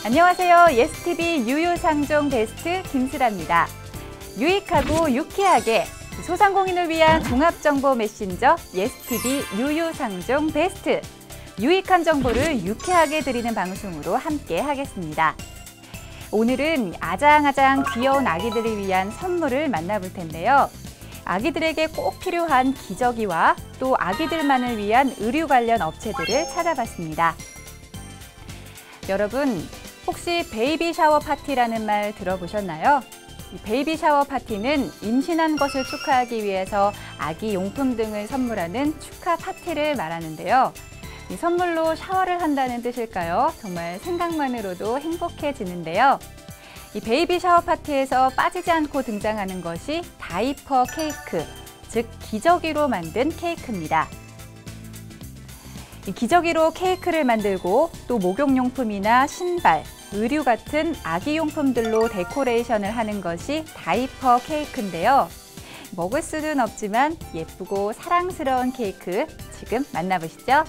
안녕하세요. 예스TV 유유상종 베스트 김수라입니다. 유익하고 유쾌하게 소상공인을 위한 종합정보 메신저 예스TV 유유상종 베스트. 유익한 정보를 유쾌하게 드리는 방송으로 함께 하겠습니다. 오늘은 아장아장 귀여운 아기들을 위한 선물을 만나볼 텐데요. 아기들에게 꼭 필요한 기저귀와 또 아기들만을 위한 의류 관련 업체들을 찾아봤습니다. 여러분, 혹시 베이비 샤워 파티라는 말 들어보셨나요? 베이비 샤워 파티는 임신한 것을 축하하기 위해서 아기 용품 등을 선물하는 축하 파티를 말하는데요. 이 선물로 샤워를 한다는 뜻일까요? 정말 생각만으로도 행복해지는데요. 이 베이비 샤워 파티에서 빠지지 않고 등장하는 것이 다이퍼 케이크, 즉 기저귀로 만든 케이크입니다. 이 기저귀로 케이크를 만들고 또 목욕용품이나 신발, 의류 같은 아기용품들로 데코레이션을 하는 것이 다이퍼 케이크인데요. 먹을 수는 없지만 예쁘고 사랑스러운 케이크 지금 만나보시죠.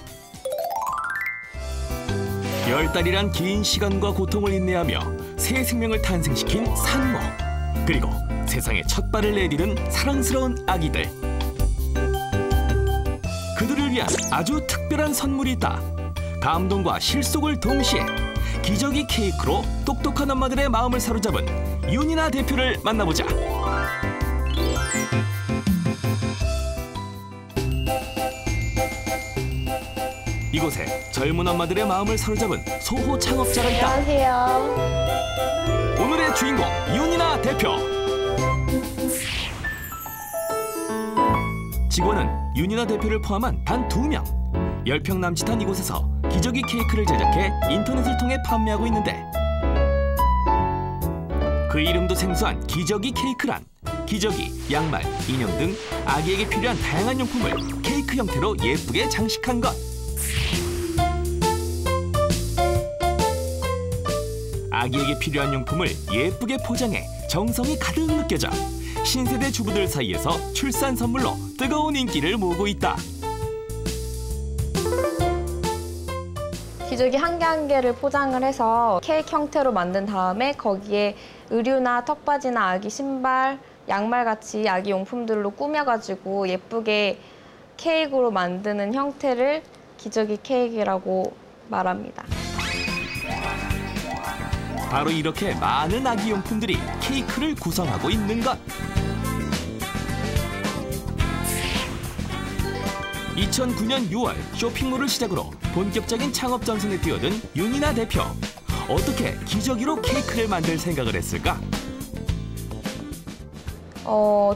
10달이란 긴 시간과 고통을 인내하며 새 생명을 탄생시킨 산모, 그리고 세상에 첫 발을 내디딘 사랑스러운 아기들. 그들을 위한 아주 특별한 선물이 있다. 감동과 실속을 동시에 기저귀 케이크로 똑똑한 엄마들의 마음을 사로잡은 윤이나 대표를 만나보자. 이곳에 젊은 엄마들의 마음을 사로잡은 소호 창업자가 있다. 안녕하세요. 오늘의 주인공 윤이나 대표. 직원은 윤이나 대표를 포함한 단 2명. 10평 남짓한 이곳에서 기저귀 케이크를 제작해 인터넷을 통해 판매하고 있는데, 그 이름도 생소한 기저귀 케이크란 기저귀, 양말, 인형 등 아기에게 필요한 다양한 용품을 케이크 형태로 예쁘게 장식한 것. 아기에게 필요한 용품을 예쁘게 포장해 정성이 가득 느껴져 신세대 주부들 사이에서 출산 선물로 뜨거운 인기를 모으고 있다. 기저귀 한 개 한 개를 포장을 해서 케이크 형태로 만든 다음에 거기에 의류나 턱받이나 아기 신발, 양말 같이 아기 용품들로 꾸며가지고 예쁘게 케이크로 만드는 형태를 기저귀 케이크라고 말합니다. 바로 이렇게 많은 아기 용품들이 케이크를 구성하고 있는 것. 2009년 6월 쇼핑몰을 시작으로 본격적인 창업 전선에 뛰어든 윤이나 대표. 어떻게 기저귀로 케이크를 만들 생각을 했을까?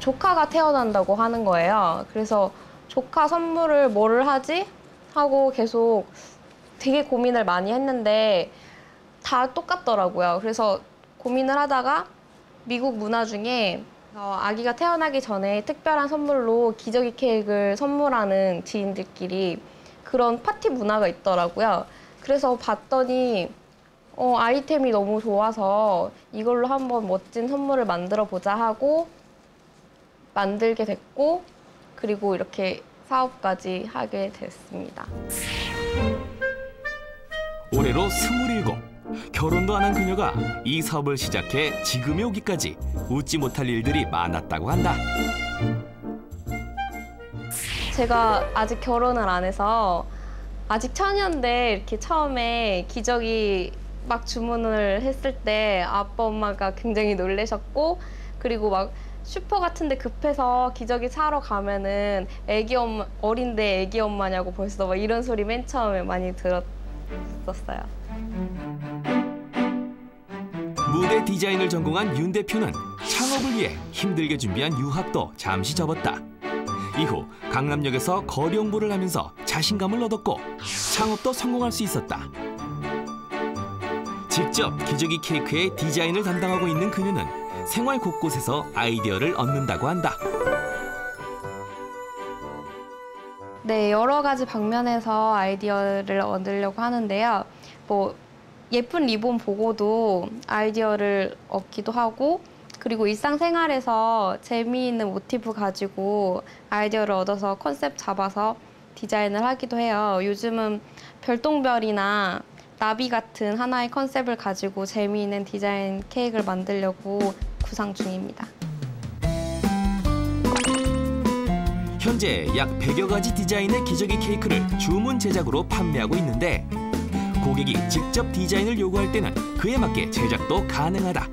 조카가 태어난다고 하는 거예요. 그래서 조카 선물을 뭐를 하지? 하고 계속 되게 고민을 많이 했는데 다 똑같더라고요. 그래서 고민을 하다가 미국 문화 중에 아기가 태어나기 전에 특별한 선물로 기저귀 케이크를 선물하는 지인들끼리 그런 파티 문화가 있더라고요. 그래서 봤더니 아이템이 너무 좋아서 이걸로 한번 멋진 선물을 만들어 보자 하고 만들게 됐고, 그리고 이렇게 사업까지 하게 됐습니다. 올해로 27. 결혼도 안 한 그녀가 이 사업을 시작해 지금에 오기까지 웃지 못할 일들이 많았다고 한다. 제가 아직 결혼을 안 해서 아직 처녀인데 이렇게 처음에 기저귀 막 주문을 했을 때 아빠 엄마가 굉장히 놀라셨고, 그리고 막 슈퍼 같은 데 급해서 기저귀 사러 가면은 애기 엄마, 어린데 애기 엄마냐고 벌써 막 이런 소리 맨 처음에 많이 들었었어요. 무대 디자인을 전공한 윤 대표는 창업을 위해 힘들게 준비한 유학도 잠시 접었다. 이후 강남역에서 거리 홍보를 하면서 자신감을 얻었고 창업도 성공할 수 있었다. 직접 기저귀 케이크의 디자인을 담당하고 있는 그녀는 생활 곳곳에서 아이디어를 얻는다고 한다. 네, 여러 가지 방면에서 아이디어를 얻으려고 하는데요. 예쁜 리본 보고도 아이디어를 얻기도 하고, 그리고 일상생활에서 재미있는 모티브 가지고 아이디어를 얻어서 컨셉 잡아서 디자인을 하기도 해요. 요즘은 별똥별이나 나비 같은 하나의 컨셉을 가지고 재미있는 디자인 케이크를 만들려고 구상 중입니다. 현재 약 100여 가지 디자인의 기저귀 케이크를 주문 제작으로 판매하고 있는데 고객이 직접 디자인을 요구할 때는 그에 맞게 제작도 가능하다.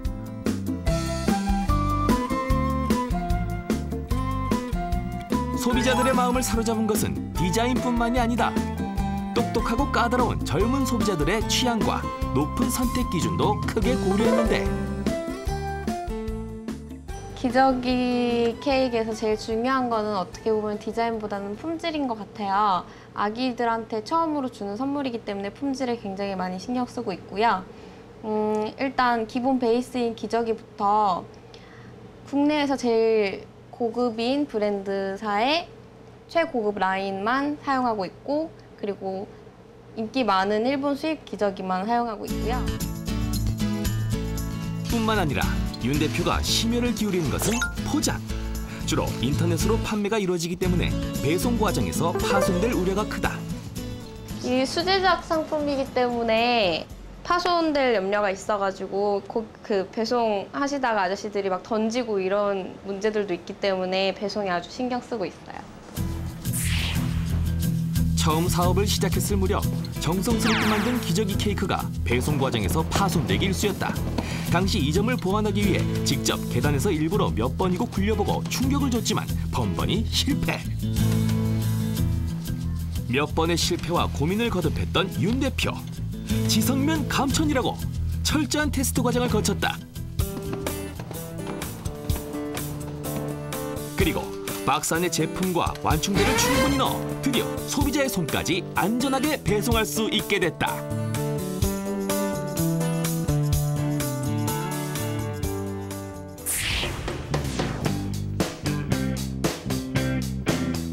소비자들의 마음을 사로잡은 것은 디자인뿐만이 아니다. 똑똑하고 까다로운 젊은 소비자들의 취향과 높은 선택 기준도 크게 고려했는데 기저귀 케이크에서 제일 중요한 거는 어떻게 보면 디자인보다는 품질인 것 같아요. 아기들한테 처음으로 주는 선물이기 때문에 품질에 굉장히 많이 신경 쓰고 있고요. 일단 기본 베이스인 기저귀부터 국내에서 제일 고급인 브랜드사의 최고급 라인만 사용하고 있고 그리고 인기 많은 일본 수입 기저귀만 사용하고 있고요. 뿐만 아니라 윤 대표가 심혈을 기울이는 것은 포장. 주로 인터넷으로 판매가 이루어지기 때문에 배송 과정에서 파손될 우려가 크다. 이 수제작 상품이기 때문에 파손될 염려가 있어가지고 그 배송하시다가 아저씨들이 막 던지고 이런 문제들도 있기 때문에 배송에 아주 신경 쓰고 있어요. 처음 사업을 시작했을 무렵 정성스럽게 만든 기저귀 케이크가 배송 과정에서 파손되기 일쑤였다. 당시 이 점을 보완하기 위해 직접 계단에서 일부러 몇 번이고 굴려보고 충격을 줬지만 번번이 실패. 몇 번의 실패와 고민을 거듭했던 윤 대표. 지성면 감천이라고 철저한 테스트 과정을 거쳤다. 그리고 박스 안에 제품과 완충제를 충분히 넣어 드디어 소비자의 손까지 안전하게 배송할 수 있게 됐다.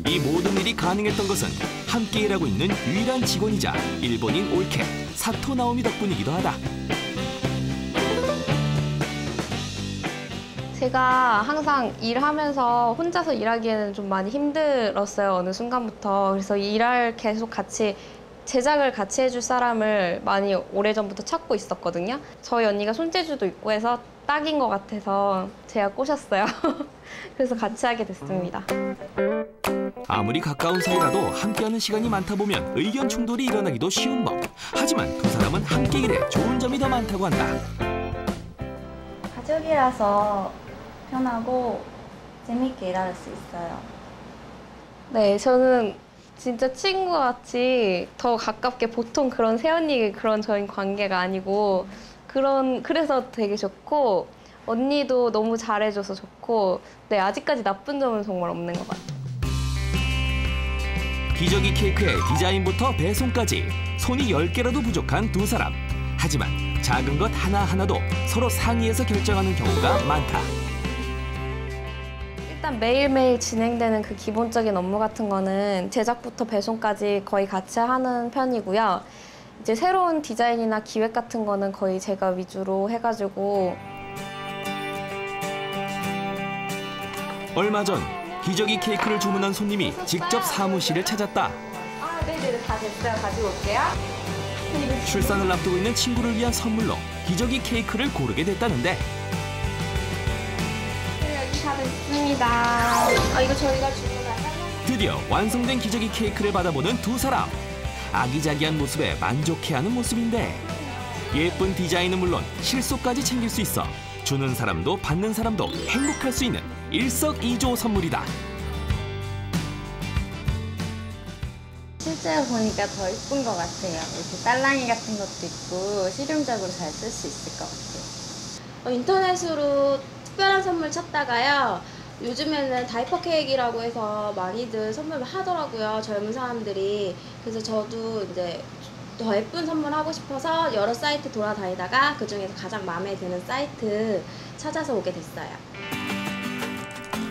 이 모든 일이 가능했던 것은 함께 일하고 있는 유일한 직원이자 일본인 올케 사토 나오미 덕분이기도 하다. 제가 항상 일하면서 혼자서 일하기에는 좀 많이 힘들었어요, 어느 순간부터. 그래서 계속 같이 제작을 같이 해줄 사람을 많이 오래전부터 찾고 있었거든요. 저희 언니가 손재주도 있고 해서 딱인 것 같아서 제가 꼬셨어요. 그래서 같이 하게 됐습니다. 아무리 가까운 사이라도 함께하는 시간이 많다 보면 의견 충돌이 일어나기도 쉬운 법. 하지만 두 사람은 함께 일해 좋은 점이 더 많다고 한다. 가족이라서 편하고 재밌게 일할 수 있어요. 네, 저는 진짜 친구같이 더 가깝게 보통 그런 새언니 그런 저희 관계가 아니고 그래서 되게 좋고 언니도 너무 잘해줘서 좋고 네, 아직까지 나쁜 점은 정말 없는 것 같아요. 기저귀 케이크의 디자인부터 배송까지 손이 10개라도 부족한 두 사람. 하지만 작은 것 하나하나도 서로 상의해서 결정하는 경우가 많다. 일단 매일매일 진행되는 그 기본적인 업무 같은 거는 제작부터 배송까지 거의 같이 하는 편이고요. 이제 새로운 디자인이나 기획 같은 거는 거의 제가 위주로 해가지고 얼마 전 기저귀 케이크를 주문한 손님이 직접 사무실을 찾았다. 네네네, 다 됐어요. 가지고 올게요. 출산을 앞두고 있는 친구를 위한 선물로 기저귀 케이크를 고르게 됐다는데 여기 다 됐습니다. 이거 저희가 주문한 드디어 완성된 기저귀 케이크를 받아보는 두 사람. 아기자기한 모습에 만족해하는 모습인데 예쁜 디자인은 물론 실속까지 챙길 수 있어 주는 사람도 받는 사람도 행복할 수 있는 일석이조 선물이다. 실제로 보니까 더 예쁜 것 같아요. 이렇게 딸랑이 같은 것도 있고 실용적으로 잘 쓸 수 있을 것 같아요. 인터넷으로 특별한 선물 찾다가요. 요즘에는 다이퍼 케이크라고 해서 많이들 선물을 하더라고요. 젊은 사람들이. 그래서 저도 이제 더 예쁜 선물 하고 싶어서 여러 사이트 돌아다니다가 그중에서 가장 마음에 드는 사이트 찾아서 오게 됐어요.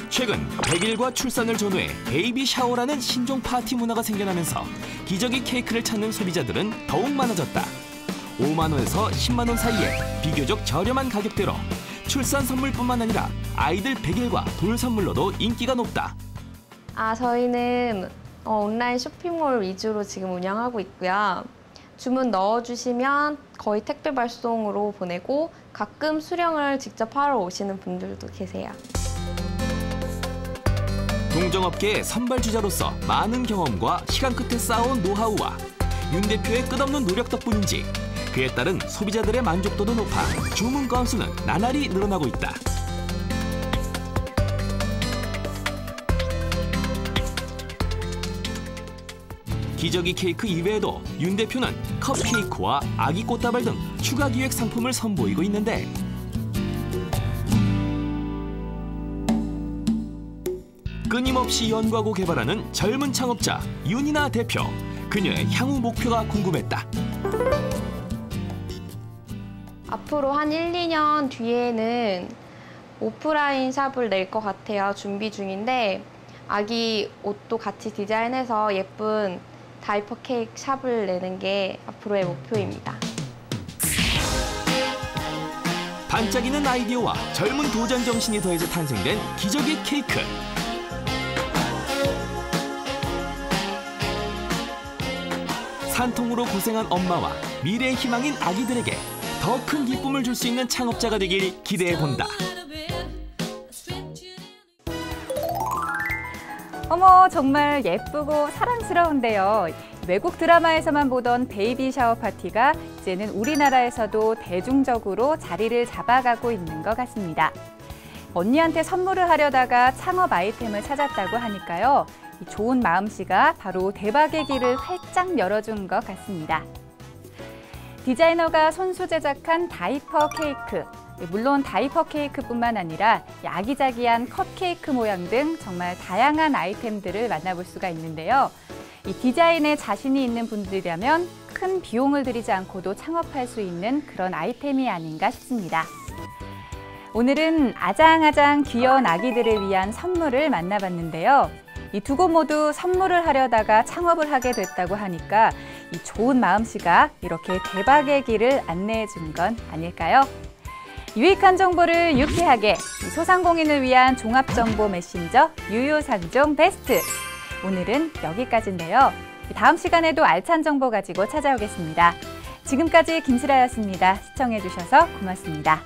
최근 100일과 출산을 전후해 베이비 샤워라는 신종 파티 문화가 생겨나면서 기저귀 케이크를 찾는 소비자들은 더욱 많아졌다. 5만 원에서 10만 원 사이에 비교적 저렴한 가격대로 출산 선물뿐만 아니라 아이들 100일과 돌 선물로도 인기가 높다. 저희는 온라인 쇼핑몰 위주로 지금 운영하고 있고요. 주문 넣어주시면 거의 택배 발송으로 보내고 가끔 수령을 직접 하러 오시는 분들도 계세요. 동정업계의 선발주자로서 많은 경험과 시간 끝에 쌓아온 노하우와 윤 대표의 끝없는 노력 덕분인지 그에 따른 소비자들의 만족도도 높아 주문 건수는 나날이 늘어나고 있다. 기저귀 케이크 이외에도 윤 대표는 컵케이크와 아기 꽃다발 등 추가 기획 상품을 선보이고 있는데 끊임없이 연구하고 개발하는 젊은 창업자 윤이나 대표. 그녀의 향후 목표가 궁금했다. 앞으로 한 1, 2년 뒤에는 오프라인 샵을 낼 것 같아요. 준비 중인데 아기 옷도 같이 디자인해서 예쁜 다이퍼 케이크 샵을 내는 게 앞으로의 목표입니다. 반짝이는 아이디어와 젊은 도전 정신이 더해져 탄생된 기저귀 케이크. 산통으로 고생한 엄마와 미래의 희망인 아기들에게 더 큰 기쁨을 줄 수 있는 창업자가 되길 기대해본다. 어머, 정말 예쁘고 사랑스러운데요. 외국 드라마에서만 보던 베이비 샤워 파티가 이제는 우리나라에서도 대중적으로 자리를 잡아가고 있는 것 같습니다. 언니한테 선물을 하려다가 창업 아이템을 찾았다고 하니까요. 이 좋은 마음씨가 바로 대박의 길을 활짝 열어준 것 같습니다. 디자이너가 손수 제작한 다이퍼 케이크. 물론 다이퍼 케이크뿐만 아니라 아기자기한 컵케이크 모양 등 정말 다양한 아이템들을 만나볼 수가 있는데요. 이 디자인에 자신이 있는 분들이라면 큰 비용을 들이지 않고도 창업할 수 있는 그런 아이템이 아닌가 싶습니다. 오늘은 아장아장 귀여운 아기들을 위한 선물을 만나봤는데요. 이 두 곳 모두 선물을 하려다가 창업을 하게 됐다고 하니까 이 좋은 마음씨가 이렇게 대박의 길을 안내해 준 건 아닐까요? 유익한 정보를 유쾌하게 소상공인을 위한 종합정보 메신저 유유상종 베스트. 오늘은 여기까지인데요. 다음 시간에도 알찬 정보 가지고 찾아오겠습니다. 지금까지 김슬아였습니다. 시청해 주셔서 고맙습니다.